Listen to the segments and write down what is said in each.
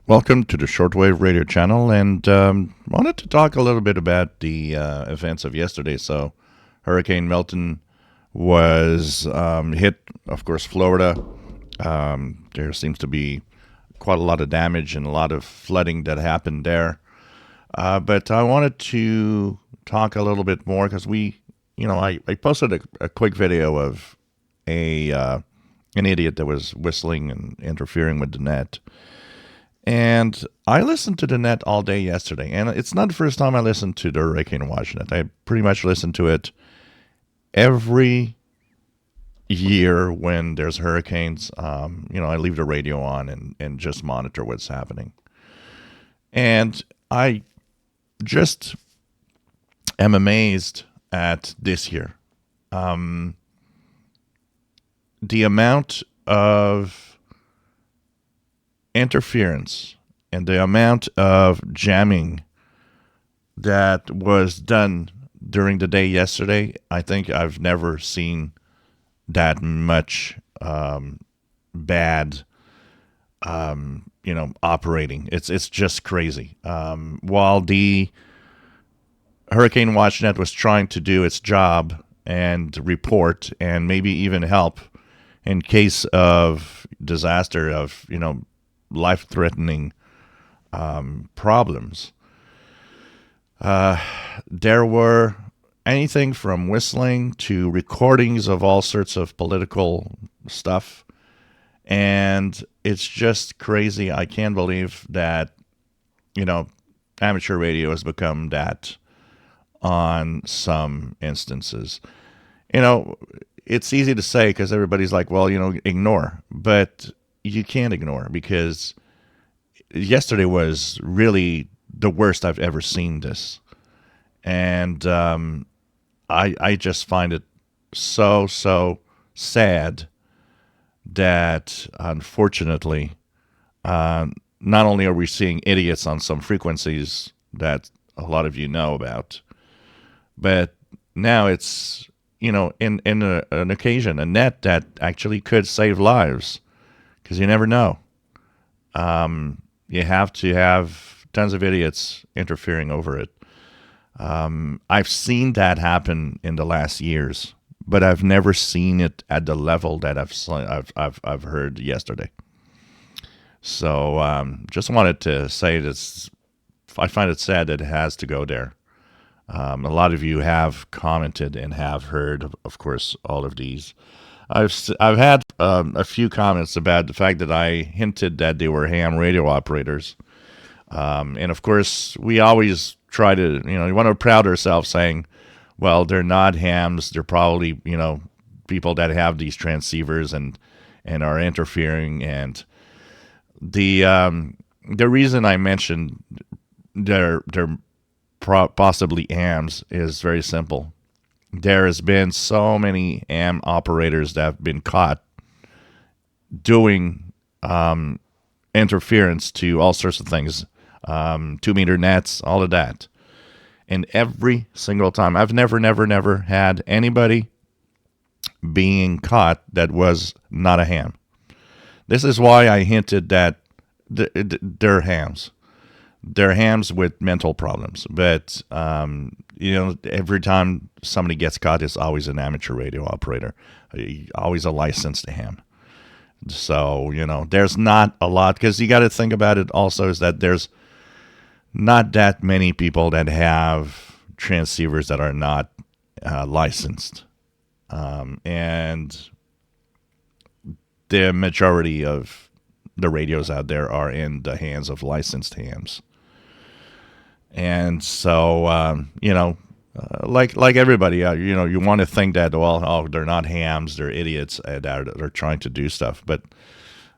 Welcome to the Shortwave Radio Channel, and wanted to talk a little bit about the events of yesterday. So, Hurricane Milton was hit, of course, Florida. There seems to be quite a lot of damage and a lot of flooding that happened there. But I wanted to talk a little bit more because I posted a quick video of a an idiot that was whistling and interfering with the net. And I listened to the net all day yesterday, and it's not the first time I listened to the Hurricane Watch Net. I pretty much listen to it every year when there's hurricanes. I leave the radio on and just monitor what's happening. And I just am amazed at this year. The amount of interference and the amount of jamming that was done during the day yesterday, I think I've never seen that much bad, operating. It's just crazy. While the Hurricane WatchNet was trying to do its job and report and maybe even help in case of disaster of life-threatening problems. There were anything from whistling to recordings of all sorts of political stuff. And it's just crazy. I can't believe that, amateur radio has become that on some instances. It's easy to say because everybody's like, well, ignore. But you can't ignore because yesterday was really the worst I've ever seen this. And I just find it so sad that unfortunately, not only are we seeing idiots on some frequencies that a lot of you know about, but now it's, in an occasion, a net that actually could save lives. Because you never know. You have to have tons of idiots interfering over it. I've seen that happen in the last years, but I've never seen it at the level that I've heard yesterday. So just wanted to say this. I find it sad that it has to go there. A lot of you have commented and have heard, of course, all of these. I've had a few comments about the fact that I hinted that they were ham radio operators, and of course we always try to we want to proud ourselves saying, well, they're not hams. They're probably people that have these transceivers and are interfering. And the reason I mentioned they're possibly hams is very simple. There has been so many AM operators that have been caught doing interference to all sorts of things, 2-meter nets, all of that. And every single time, I've never had anybody being caught that was not a ham. This is why I hinted that they're hams. They're hams with mental problems, but every time somebody gets caught, it's always an amateur radio operator, always a licensed ham. So there's not a lot, because you got to think about it. Also, is that there's not that many people that have transceivers that are not licensed, and the majority of the radios out there are in the hands of licensed hams. And so, like everybody, you want to think that, well, they're not hams, they're idiots that are trying to do stuff. But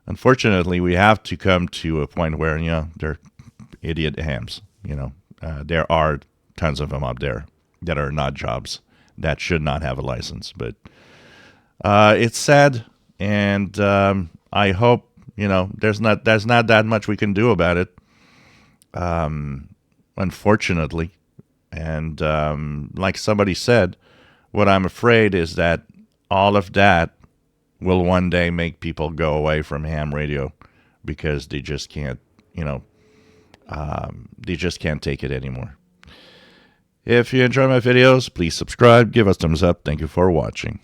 unfortunately, we have to come to a point where, they're idiot hams. There are tons of them out there that are not jobs that should not have a license. But it's sad, and I hope, there's not that much we can do about it. Unfortunately. And like somebody said, what I'm afraid is that all of that will one day make people go away from ham radio because they just can't they just can't take it anymore. If you enjoy my videos, please subscribe, give us thumbs up. Thank you for watching.